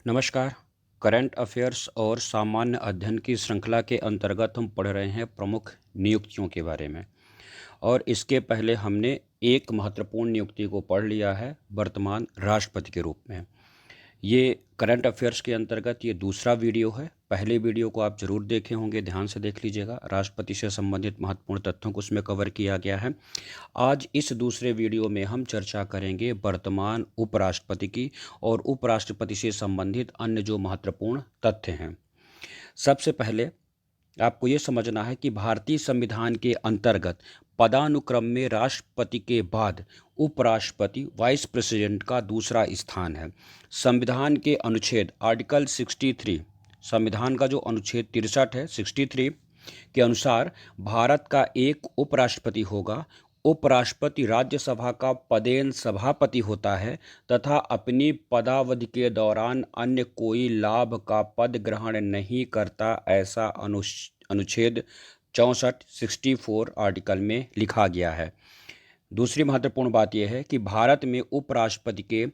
नमस्कार। Current affairs और सामान्य अध्ययन की श्रृंखला के अंतर्गत हम पढ़ रहे हैं प्रमुख नियुक्तियों के बारे में। और इसके पहले हमने एक महत्वपूर्ण नियुक्ति को पढ़ लिया है वर्तमान राष्ट्रपति के रूप में। ये करंट अफेयर्स के अंतर्गत ये दूसरा वीडियो है। पहले वीडियो को आप ज़रूर देखे होंगे, ध्यान से देख लीजिएगा। राष्ट्रपति से संबंधित महत्वपूर्ण तथ्यों को उसमें कवर किया गया है। आज इस दूसरे वीडियो में हम चर्चा करेंगे वर्तमान उपराष्ट्रपति की और उपराष्ट्रपति से संबंधित अन्य जो महत्वपूर्ण तथ्य हैं। सबसे पहले आपको ये समझना है कि भारतीय संविधान के अंतर्गत पदानुक्रम में राष्ट्रपति के बाद उपराष्ट्रपति वाइस प्रेसिडेंट का दूसरा स्थान है। संविधान के अनुच्छेद आर्टिकल 63, संविधान का जो अनुच्छेद 63 है 63 के अनुसार भारत का एक उपराष्ट्रपति होगा। उपराष्ट्रपति राज्यसभा का पदेन सभापति होता है तथा अपनी पदावधि के दौरान अन्य कोई लाभ का पद ग्रहण नहीं करता, ऐसा अनुच्छेद 64 64 आर्टिकल में लिखा गया है। दूसरी महत्वपूर्ण बात यह है कि भारत में उपराष्ट्रपति के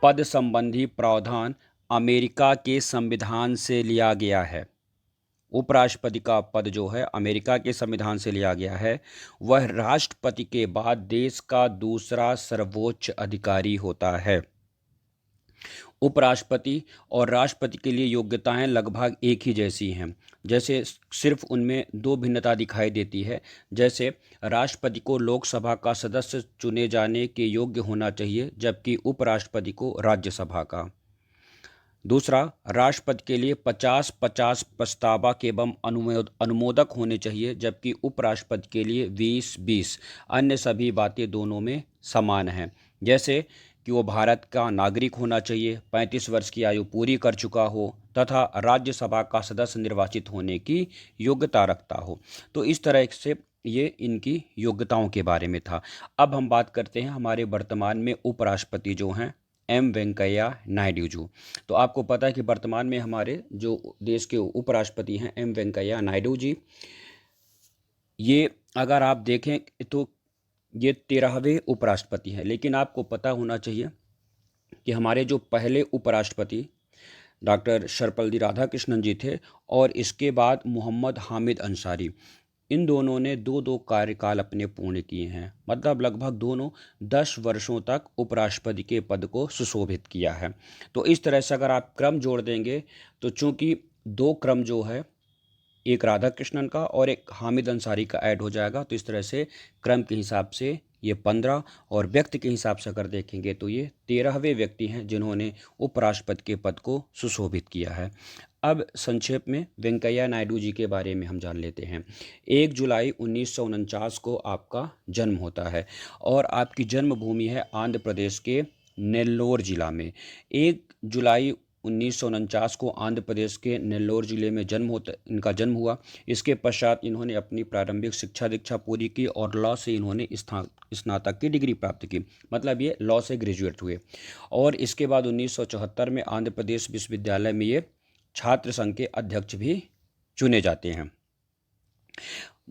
पद संबंधी प्रावधान अमेरिका के संविधान से लिया गया है। उपराष्ट्रपति का पद जो है अमेरिका के संविधान से लिया गया है। वह राष्ट्रपति के बाद देश का दूसरा सर्वोच्च अधिकारी होता है। उपराष्ट्रपति और राष्ट्रपति के लिए योग्यताएं लगभग एक ही जैसी हैं, जैसे सिर्फ उनमें दो भिन्नता दिखाई देती है। जैसे राष्ट्रपति को लोकसभा का सदस्य चुने जाने के योग्य होना चाहिए, जबकि उपराष्ट्रपति को राज्यसभा का। दूसरा, राष्ट्रपति के लिए 50-50 प्रस्तावक एवं अनुमोदक होने चाहिए, जबकि उपराष्ट्रपति के लिए 20-20। अन्य सभी बातें दोनों में समान हैं, जैसे कि वो भारत का नागरिक होना चाहिए, 35 वर्ष की आयु पूरी कर चुका हो तथा राज्यसभा का सदस्य निर्वाचित होने की योग्यता रखता हो। तो इस तरह से ये इनकी योग्यताओं के बारे में था। अब हम बात करते हैं हमारे वर्तमान में उपराष्ट्रपति जो हैं एम वेंकैया नायडू जी। तो आपको पता है कि वर्तमान में हमारे जो देश के उपराष्ट्रपति हैं एम वेंकैया नायडू जी, ये अगर आप देखें तो ये 13वें उपराष्ट्रपति हैं। लेकिन आपको पता होना चाहिए कि हमारे जो पहले उपराष्ट्रपति डॉक्टर सर्वपल्ली राधाकृष्णन जी थे और इसके बाद मोहम्मद हामिद अंसारी, इन दोनों ने दो दो कार्यकाल अपने पूर्ण किए हैं। मतलब लगभग दोनों 10 वर्षों तक उपराष्ट्रपति के पद को सुशोभित किया है। तो इस तरह से अगर आप क्रम जोड़ देंगे तो चूंकि दो क्रम जो है, एक राधाकृष्णन का और एक हामिद अंसारी का ऐड हो जाएगा, तो इस तरह से क्रम के हिसाब से ये 15 और व्यक्ति के हिसाब से अगर देखेंगे तो ये 13वें व्यक्ति हैं जिन्होंने उपराष्ट्रपति के पद को सुशोभित किया है। अब संक्षेप में वेंकैया नायडू जी के बारे में हम जान लेते हैं। 1 जुलाई 1949 को आपका जन्म होता है और आपकी जन्मभूमि है आंध्र प्रदेश के नेल्लोर जिला में। 1 जुलाई 1949 को आंध्र प्रदेश के नेल्लोर जिले में इनका जन्म हुआ। इसके पश्चात इन्होंने अपनी प्रारंभिक शिक्षा दीक्षा पूरी की और लॉ से इन्होंने स्नातक की डिग्री प्राप्त की। मतलब ये लॉ से ग्रेजुएट हुए और इसके बाद 1974 में आंध्र प्रदेश विश्वविद्यालय में ये छात्र संघ के अध्यक्ष भी चुने जाते हैं।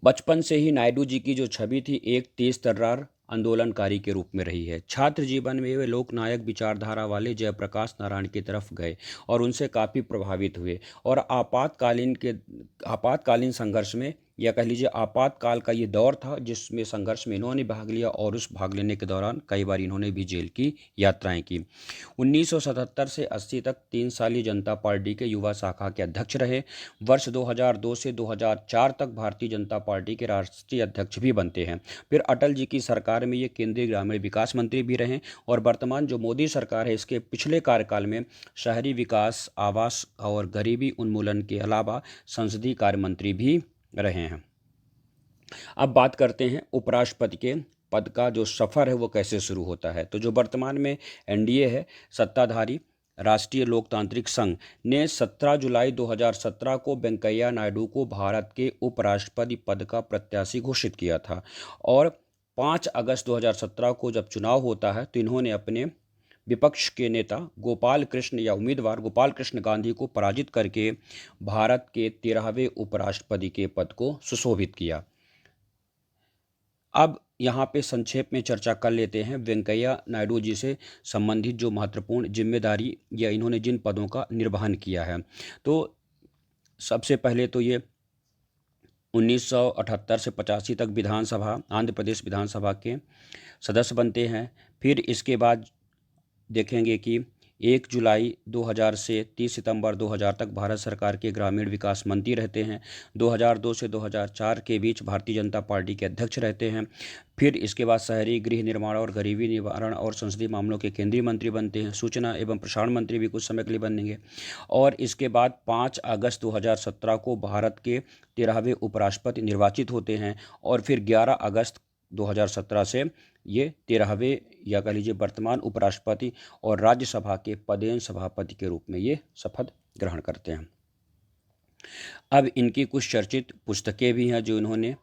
बचपन से ही नायडू जी की जो छवि थी एक तेज तर्रार आंदोलनकारी के रूप में रही है। छात्र जीवन में वे लोकनायक विचारधारा वाले जयप्रकाश नारायण की तरफ गए और उनसे काफ़ी प्रभावित हुए और आपातकालीन संघर्ष में, या कह लीजिए आपातकाल का ये दौर था जिसमें संघर्ष में इन्होंने भाग लिया और उस भाग लेने के दौरान कई बार इन्होंने भी जेल की यात्राएं की। 1977 से 80 तक 3 साल जनता पार्टी के युवा शाखा के अध्यक्ष रहे। वर्ष 2002 से 2004 तक भारतीय जनता पार्टी के राष्ट्रीय अध्यक्ष भी बनते हैं। फिर अटल जी की सरकार में ये केंद्रीय ग्रामीण विकास मंत्री भी रहे और वर्तमान जो मोदी सरकार है इसके पिछले कार्यकाल में शहरी विकास, आवास और गरीबी उन्मूलन के अलावा संसदीय कार्य मंत्री भी रहे हैं। अब बात करते हैं उपराष्ट्रपति के पद का जो सफ़र है वो कैसे शुरू होता है। तो जो वर्तमान में एनडीए है, सत्ताधारी राष्ट्रीय लोकतांत्रिक संघ, ने 17 जुलाई 2017 को वेंकैया नायडू को भारत के उपराष्ट्रपति पद का प्रत्याशी घोषित किया था और 5 अगस्त 2017 को जब चुनाव होता है तो इन्होंने अपने विपक्ष के नेता उम्मीदवार गोपाल कृष्ण गांधी को पराजित करके भारत के 13वें उपराष्ट्रपति के पद को सुशोभित किया। अब यहाँ पे संक्षेप में चर्चा कर लेते हैं वेंकैया नायडू जी से संबंधित जो महत्वपूर्ण जिम्मेदारी या इन्होंने जिन पदों का निर्वहन किया है। तो सबसे पहले तो ये 1978 से 85 तक विधानसभा, आंध्र प्रदेश विधानसभा के सदस्य बनते हैं। फिर इसके बाद देखेंगे कि 1 जुलाई 2000 से 30 सितंबर 2000 तक भारत सरकार के ग्रामीण विकास मंत्री रहते हैं। 2002 से 2004 के बीच भारतीय जनता पार्टी के अध्यक्ष रहते हैं। फिर इसके बाद शहरी गृह निर्माण और गरीबी निवारण और संसदीय मामलों के केंद्रीय मंत्री बनते हैं। सूचना एवं प्रसारण मंत्री भी कुछ समय के लिए बनेंगे। और इसके बाद 5 अगस्त 2017 को भारत के 13वें उपराष्ट्रपति निर्वाचित होते हैं। और फिर 11 अगस्त 2017 से ये 13वें या कह लीजिए वर्तमान उपराष्ट्रपति और राज्यसभा के पदेन सभापति के रूप में ये शपथ ग्रहण करते हैं। अब इनकी कुछ चर्चित पुस्तकें भी हैं जो इन्होंने,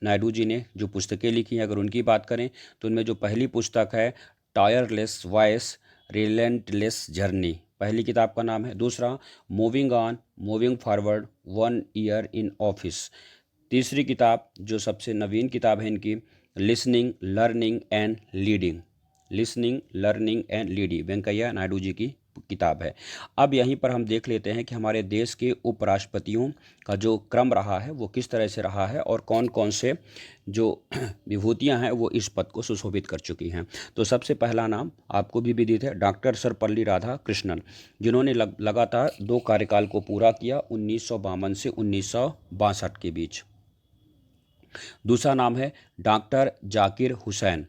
नायडू जी ने जो पुस्तकें लिखी हैं। अगर उनकी बात करें तो उनमें जो पहली पुस्तक है टायरलेस वॉइस रिलेंटलेस जर्नी, पहली किताब का नाम है। दूसरा moving on moving forward 1 year in office. तीसरी किताब जो सबसे नवीन किताब है इनकी, listening learning and leading, listening learning and leading, Venkaiah Naidu ji की किताब है। अब यहीं पर हम देख लेते हैं कि हमारे देश के उपराष्ट्रपतियों का जो क्रम रहा है वो किस तरह से रहा है और कौन कौन से जो विभूतियां हैं वो इस पद को सुशोभित कर चुकी हैं। तो सबसे पहला नाम आपको भी विदित है, डॉक्टर सर्वपल्ली राधाकृष्णन, जिन्होंने लगातार 2 कार्यकाल को पूरा किया 1952 से 1962 के बीच। दूसरा नाम है डॉक्टर जाकिर हुसैन,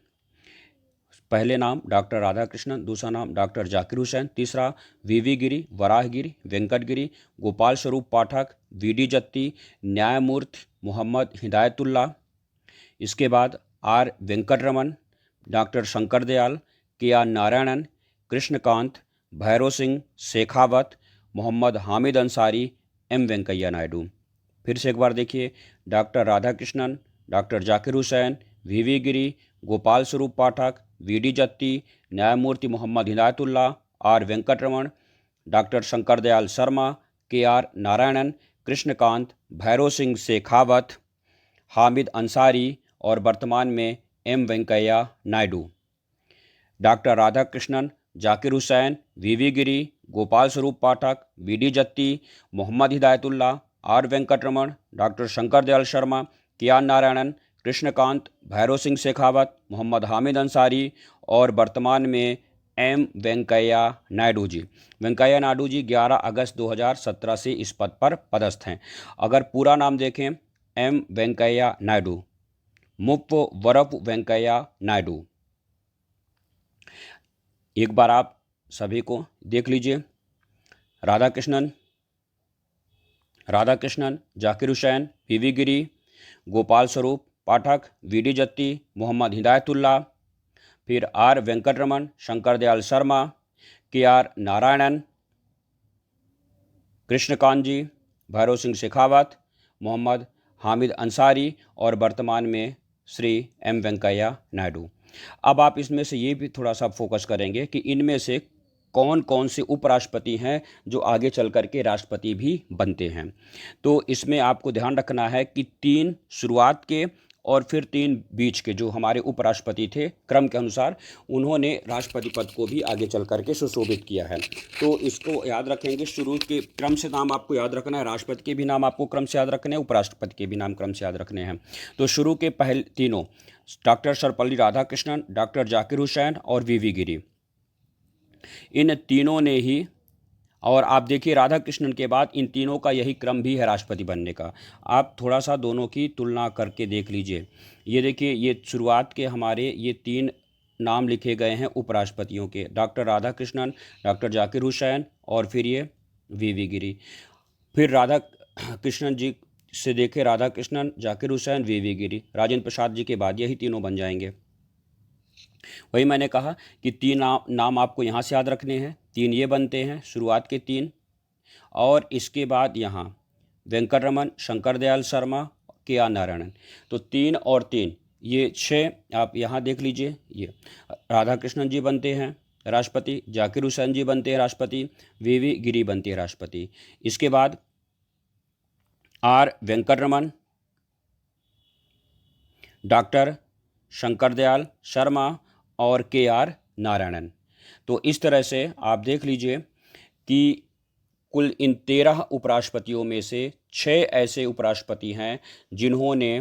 पहले नाम डॉक्टर राधाकृष्णन, दूसरा नाम डॉक्टर जाकिर हुसैन। तीसरा वीवी गिरी, वराह गिरी, वेंकट गिरी, गोपाल स्वरूप पाठक, वीडी जत्ती, न्यायमूर्ति मोहम्मद हिदायतुल्ला। इसके बाद आर वेंकटरमन, डॉक्टर शंकर दयाल, के आर नारायणन, कृष्णकांत, भैरव सिंह शेखावत, मोहम्मद हामिद अंसारी, एम वेंकैया नायडू। फिर से एक बार देखिए, डॉक्टर राधाकृष्णन, डॉक्टर जाकिर हुसैन, वीवी गिरी, गोपाल स्वरूप पाठक, वीडी जत्ती, न्यायमूर्ति Mohammad Hidayatullah, R Venkataraman, doctor Shankar Dayal Sharma, K R Narayanan, Krishan Kant, Bhairon Singh Shekhawat, Hamid Ansari और वर्तमान में एम वेंकैया नायडू। डॉक्टर राधाकृष्णन, जाकिर हुसैन, वीवी गिरी, गोपाल स्वरूप Pathak, VD Jatti, Mohammad Hidayatullah, R Venkataraman, doctor Shankar Dayal Sharma, K R Narayanan, Krishan Kant, Bhairon Singh Shekhawat, Mohammad Hamid Ansari और वर्तमान में एम वेंकैया नायडू जी। वेंकैया नायडू जी 11 अगस्त 2017 से इस पद पर पदस्थ हैं। अगर पूरा नाम देखें, एम वेंकैया नायडू, मुप्प वरप वेंकैया नायडू। एक बार आप सभी को देख लीजिए, राधाकृष्णन, जाकिर हुसैन, वीवी गिरी, गोपाल स्वरूप पाठक, वीडी जत्ती, मोहम्मद हिदायतुल्ला, फिर are Venkataraman, Shankar Dayal Sharma, K R Narayanan, Krishnakant जी, भैरव सिंह शेखावत, मोहम्मद हामिद अंसारी और वर्तमान में श्री एम वेंकैया नायडू। अब आप इसमें से ये भी थोड़ा सा फोकस करेंगे कि इनमें से कौन कौन से उपराष्ट्रपति हैं जो आगे चल कर के राष्ट्रपति भी बनते हैं। तो इसमें आपको ध्यान रखना है कि 3 शुरुआत के और फिर 3 बीच के जो हमारे उपराष्ट्रपति थे क्रम के अनुसार, उन्होंने राष्ट्रपति पद को भी आगे चल कर के सुशोभित किया है। तो इसको याद रखेंगे, शुरू के क्रम से नाम आपको याद रखना है, राष्ट्रपति के भी नाम आपको क्रम से याद रखने हैं, उपराष्ट्रपति के भी नाम क्रम से याद रखने हैं। तो शुरू के पहले तीनों, डॉक्टर सर्वपल्ली राधाकृष्णन, डॉक्टर जाकिर हुसैन और वीवी गिरी, इन तीनों ने ही, और आप देखिए राधाकृष्णन के बाद इन तीनों का यही क्रम भी है राष्ट्रपति बनने का। आप थोड़ा सा दोनों की तुलना करके देख लीजिए। ये देखिए, ये शुरुआत के हमारे ये 3 नाम लिखे गए हैं उपराष्ट्रपतियों के, डॉक्टर राधाकृष्णन, डॉक्टर जाकिर हुसैन और फिर ये वीवी गिरी। फिर राधाकृष्णन जी से देखें, राधाकृष्णन, जाकिर हुसैन, वीवी गिरी, राजेंद्र प्रसाद जी के बाद यही तीनों बन जाएंगे। वही मैंने कहा कि 3 नाम आपको यहाँ से याद रखने हैं, 3 ये बनते हैं शुरुआत के 3, और इसके बाद यहाँ वेंकटरमन, शंकर दयाल शर्मा, के आर नारायणन। तो 3 और 3 ये 6 आप यहाँ देख लीजिए। ये राधाकृष्णन जी बनते हैं राष्ट्रपति, जाकिर हुसैन जी बनते हैं राष्ट्रपति, वीवी गिरी बनती है राष्ट्रपति। इसके बाद आर वेंकटरमन, डॉक्टर शंकर दयाल शर्मा और KR नारायणन। तो इस तरह से आप देख लीजिए कि कुल इन 13 उपराष्ट्रपतियों में से 6 ऐसे उपराष्ट्रपति हैं जिन्होंने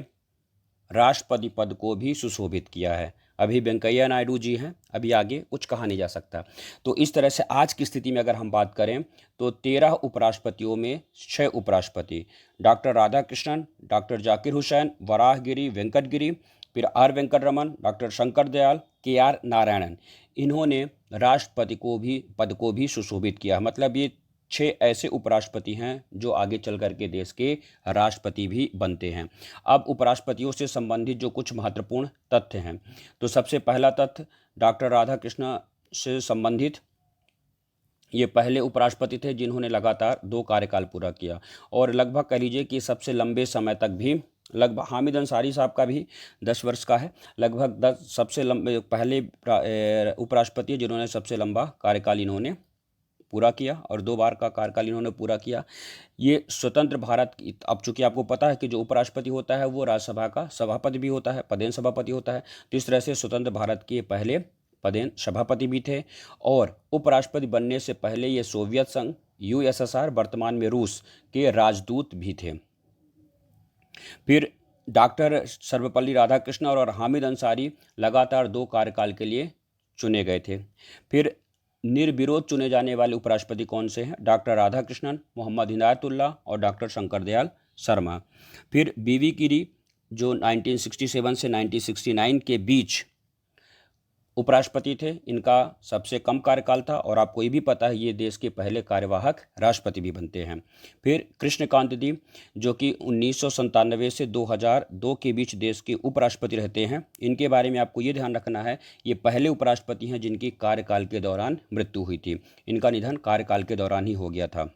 राष्ट्रपति पद को भी सुशोभित किया है। अभी वेंकैया नायडू जी हैं, अभी आगे कुछ कहा नहीं जा सकता। तो इस तरह से आज की स्थिति में अगर हम बात करें तो 13 उपराष्ट्रपतियों में 6 उपराष्ट्रपति, डॉक्टर राधाकृष्णन, डॉक्टर जाकिर हुसैन, वराहगिरी वेंकटगिरी, फिर R Venkataraman, doctor Shankar Dayal, KR Narayanan, इन्होंने राष्ट्रपति पद को भी सुशोभित किया। मतलब ये 6 ऐसे उपराष्ट्रपति हैं जो आगे चल करके देश के राष्ट्रपति भी बनते हैं। अब उपराष्ट्रपतियों से संबंधित जो कुछ महत्वपूर्ण तथ्य हैं, तो सबसे पहला तथ्य डॉक्टर राधाकृष्ण से संबंधित, ये पहले उपराष्ट्रपति थे जिन्होंने लगातार 2 कार्यकाल पूरा किया और लगभग कह लीजिए कि सबसे लंबे समय तक भी, लगभग हामिद अंसारी साहब का भी 10 वर्ष का है, लगभग 10 सबसे लंबे पहले उपराष्ट्रपति जिन्होंने सबसे लंबा कार्यकाल इन्होंने पूरा किया और 2 बार का कार्यकाल इन्होंने पूरा किया। ये स्वतंत्र भारत की, अब चूंकि आपको पता है कि जो उपराष्ट्रपति होता है वो राज्यसभा का सभापति भी होता है, पदेन सभापति होता है, तो इस तरह से स्वतंत्र भारत के पहले पदेन सभापति भी थे। और उपराष्ट्रपति बनने से पहले ये सोवियत संघ, USSR, वर्तमान में रूस के राजदूत भी थे। फिर डॉक्टर सर्वपल्ली राधाकृष्णन और हामिद अंसारी लगातार 2 कार्यकाल के लिए चुने गए थे। फिर निर्विरोध चुने जाने वाले उपराष्ट्रपति कौन से हैं? डॉक्टर राधाकृष्णन, मोहम्मद हिदायतुल्लाह और डॉक्टर शंकर दयाल शर्मा। फिर BV गिरी जो 1967 से 1969 के बीच उपराष्ट्रपति थे, इनका सबसे कम कार्यकाल था और आपको ये भी पता है ये देश के पहले कार्यवाहक राष्ट्रपति भी बनते हैं। फिर कृष्णकांत दी जो कि 1997 से 2002 के बीच देश के उपराष्ट्रपति रहते हैं। इनके बारे में आपको ये ध्यान रखना है, ये पहले उपराष्ट्रपति हैं जिनकी कार्यकाल के दौरान मृत्यु हुई थी। इनका निधन कार्यकाल के दौरान ही हो गया था।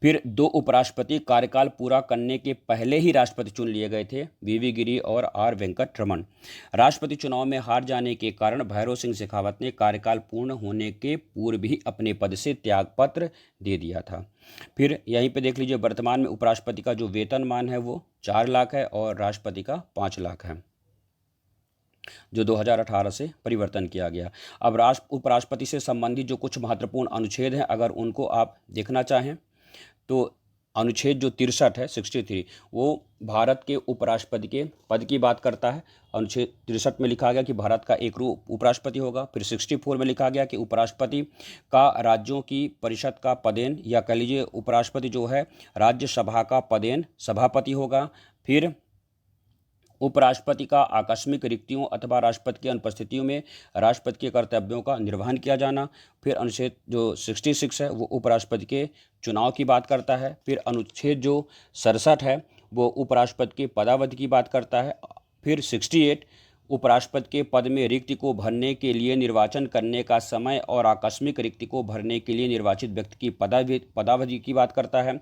फिर 2 उपराष्ट्रपति कार्यकाल पूरा करने के पहले ही राष्ट्रपति चुन लिए गए थे, BV गिरी और R वेंकटरमन। राष्ट्रपति चुनाव में हार जाने के कारण भैरों सिंह शेखावत ने कार्यकाल पूर्ण होने के पूर्व ही अपने पद से त्यागपत्र दे दिया था। फिर यहीं पे देख लीजिए, वर्तमान में उपराष्ट्रपति का जो वेतनमान है वो 4 लाख है और राष्ट्रपति का 5 लाख है, जो 2018 से परिवर्तन किया गया। अब उपराष्ट्रपति से संबंधित जो कुछ महत्वपूर्ण अनुच्छेद हैं, अगर उनको आप देखना चाहें तो अनुच्छेद जो 63 है, 63, वो भारत के उपराष्ट्रपति के पद की बात करता है। अनुच्छेद 63 में लिखा गया कि भारत का एक उपराष्ट्रपति होगा। फिर 64 में लिखा गया कि उपराष्ट्रपति का राज्यों की परिषद का पदेन, या कह लीजिए उपराष्ट्रपति जो है राज्यसभा का पदेन सभापति होगा। फिर उपराष्ट्रपति का आकस्मिक रिक्तियों अथवा राष्ट्रपति की अनुपस्थितियों में राष्ट्रपति के कर्तव्यों का निर्वहन किया जाना। फिर अनुच्छेद जो 66 है वो उपराष्ट्रपति के चुनाव की बात करता है। फिर अनुच्छेद जो 67 है वो उपराष्ट्रपति के पदावधि की बात करता है। फिर 68 उपराष्ट्रपति के पद में रिक्ति को भरने के लिए निर्वाचन करने का समय और आकस्मिक रिक्ति को भरने के लिए निर्वाचित व्यक्ति की पदावधि की बात करता है।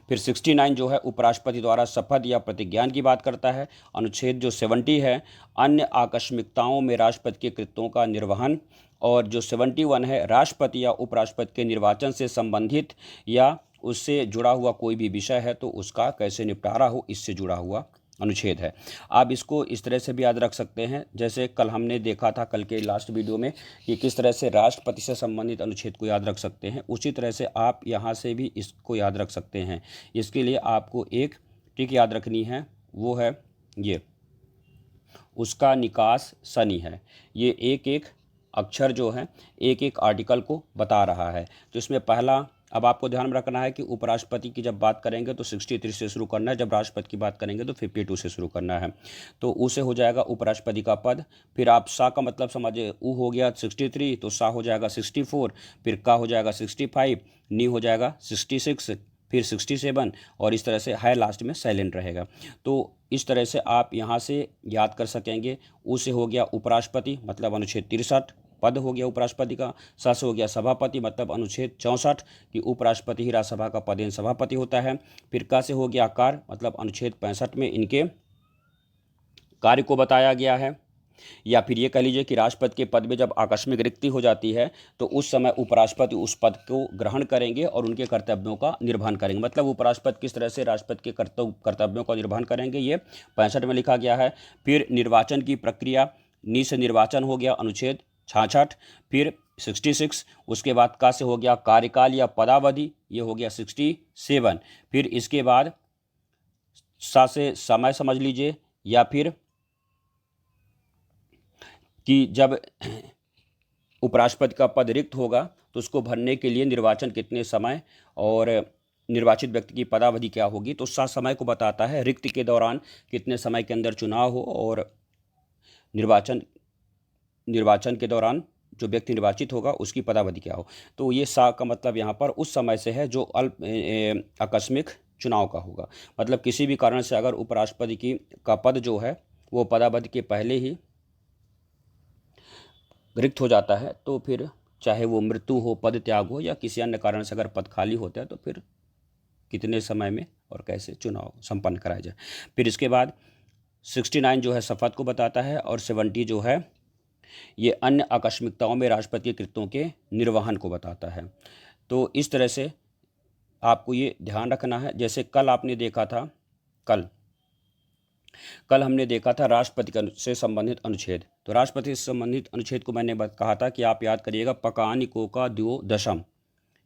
फिर 69 जो है उपराष्ट्रपति द्वारा शपथ या प्रतिज्ञान की बात करता है। अनुच्छेद जो 70 है अन्य आकस्मिकताओं में राष्ट्रपति के कृत्यों का निर्वहन। और जो 71 है राष्ट्रपति या उपराष्ट्रपति के निर्वाचन से संबंधित या उससे जुड़ा हुआ कोई भी विषय है तो उसका कैसे निपटारा हो, इससे जुड़ा हुआ अनुच्छेद है। आप इसको इस तरह से भी याद रख सकते हैं, जैसे कल हमने देखा था कल के लास्ट वीडियो में कि किस तरह से राष्ट्रपति से संबंधित अनुच्छेद को याद रख सकते हैं, उसी तरह से आप यहाँ से भी इसको याद रख सकते हैं। इसके लिए आपको एक ट्रिक याद रखनी है, वो है ये, उसका निकास शनि है। ये एक एक अक्षर जो है एक एक आर्टिकल को बता रहा है। तो इसमें पहला, अब आपको ध्यान में रखना है कि उपराष्ट्रपति की जब बात करेंगे तो 63 से शुरू करना है, जब राष्ट्रपति की बात करेंगे तो 52 से शुरू करना है। तो ऊ से हो जाएगा उपराष्ट्रपति का पद। फिर आप सा का मतलब समझे, ऊ हो गया 63 तो सा हो जाएगा 64, फिर का हो जाएगा 65, नी हो जाएगा 66, फिर 67 और इस तरह से है लास्ट में साइलेंट रहेगा। तो इस तरह से आप यहाँ से याद कर सकेंगे। ऊ से हो गया उपराष्ट्रपति मतलब अनुच्छेद 63, पद हो गया उपराष्ट्रपति का। सा से हो गया सभापति मतलब अनुच्छेद 64 कि उपराष्ट्रपति ही राज्यसभा का पदेन सभापति होता है। फिर का से हो गया आकार मतलब अनुच्छेद 65 में इनके कार्य को बताया गया है। या फिर ये कह लीजिए कि राष्ट्रपति के पद में जब आकस्मिक रिक्ति हो जाती है तो उस समय उपराष्ट्रपति उस पद को ग्रहण करेंगे और उनके कर्तव्यों का निर्वहन करेंगे। मतलब उपराष्ट्रपति किस तरह से राष्ट्रपति के कर्तव्यों का निर्वहन करेंगे, ये 65 में लिखा गया है। फिर निर्वाचन की प्रक्रिया, नी से निर्वाचन हो गया अनुच्छेद 66। फिर 66, उसके बाद का से हो गया कार्यकाल या पदावधि, ये हो गया 67। फिर इसके बाद सा से समय समझ लीजिए, या फिर कि जब उपराष्ट्रपति का पद रिक्त होगा तो उसको भरने के लिए निर्वाचन कितने समय और निर्वाचित व्यक्ति की पदावधि क्या होगी। तो समय को बताता है रिक्त के दौरान कितने समय के अंदर चुनाव हो, और निर्वाचन के दौरान जो व्यक्ति निर्वाचित होगा उसकी पदावधि क्या हो। तो ये का मतलब यहाँ पर उस समय से है जो आकस्मिक चुनाव का होगा। मतलब किसी भी कारण से अगर उपराष्ट्रपति का पद जो है वो पदावधि के पहले ही रिक्त हो जाता है, तो फिर चाहे वो मृत्यु हो, पद त्याग हो, या किसी अन्य कारण से अगर पद खाली होता है तो फिर कितने समय में और कैसे चुनाव संपन्न कराया जाए। फिर इसके बाद 69 जो है शपथ को बताता है, और 70 जो है ये अन्य आकस्मिकताओं में राष्ट्रपति के कृत्यों के निर्वहन को बताता है। तो इस तरह से आपको ये ध्यान रखना है। जैसे कल आपने देखा था, कल हमने देखा था राष्ट्रपति से संबंधित अनुच्छेद। तो राष्ट्रपति से संबंधित अनुच्छेद को मैंने कहा था कि आप याद करिएगा, पकानिको का द्वो दशम,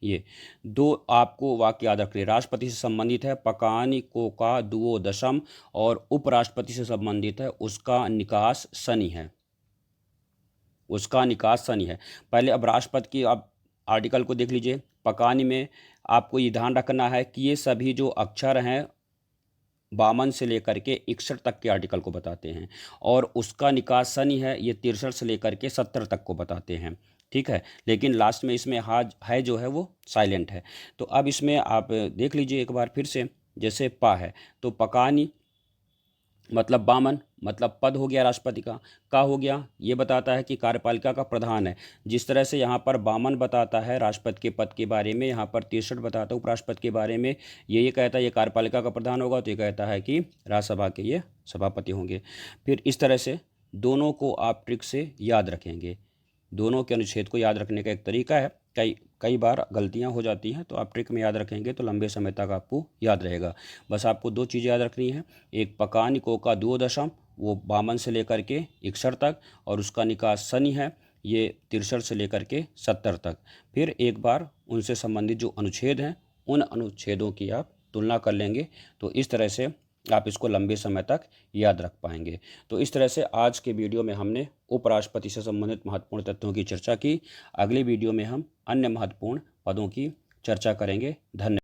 ये दो आपको वाक्य याद रखिए। राष्ट्रपति से संबंधित है पकानिको का द्वो दशम, और उपराष्ट्रपति से संबंधित है उसका निकास शनि है, उसका निकास शनि है। पहले अब राष्ट्रपति की आप आर्टिकल को देख लीजिए। पकानी में आपको ये ध्यान रखना है कि ये सभी जो अक्षर हैं 52 से लेकर के 61 तक के आर्टिकल को बताते हैं, और उसका निकास शनि है ये 63 से लेकर के 70 तक को बताते हैं। ठीक है, लेकिन लास्ट में इसमें हाज है जो है वो साइलेंट है। तो अब इसमें आप देख लीजिए एक बार फिर से। जैसे पा है तो पकानी मतलब 52, मतलब पद हो गया राष्ट्रपति का हो गया, ये बताता है कि कार्यपालिका का प्रधान है। जिस तरह से यहाँ पर 52 बताता है राष्ट्रपति के पद के बारे में, यहाँ पर 63 बताता है उपराष्ट्रपति के बारे में। ये कहता है ये कार्यपालिका का प्रधान होगा, तो ये कहता है कि राज्यसभा के ये सभापति होंगे। फिर इस तरह से दोनों को आप ट्रिक से याद रखेंगे। दोनों के अनुच्छेद को याद रखने का एक तरीका है। कई बार गलतियां हो जाती हैं, तो आप ट्रिक में याद रखेंगे तो लंबे समय तक आपको याद रहेगा। बस आपको दो चीज़ें याद रखनी है, एक पकानिको का द्वो दशम, वो 52 से लेकर के 61 तक, और उसका निकास शनि है ये 63 से लेकर के 70 तक। फिर एक बार उनसे संबंधित जो अनुच्छेद हैं उन अनुच्छेदों की आप तुलना कर लेंगे, तो इस तरह से आप इसको लंबे समय तक याद रख पाएंगे। तो इस तरह से आज के वीडियो में हमने उपराष्ट्रपति से संबंधित महत्वपूर्ण तथ्यों की चर्चा की। अगले वीडियो में हम अन्य महत्वपूर्ण पदों की चर्चा करेंगे। धन्यवाद।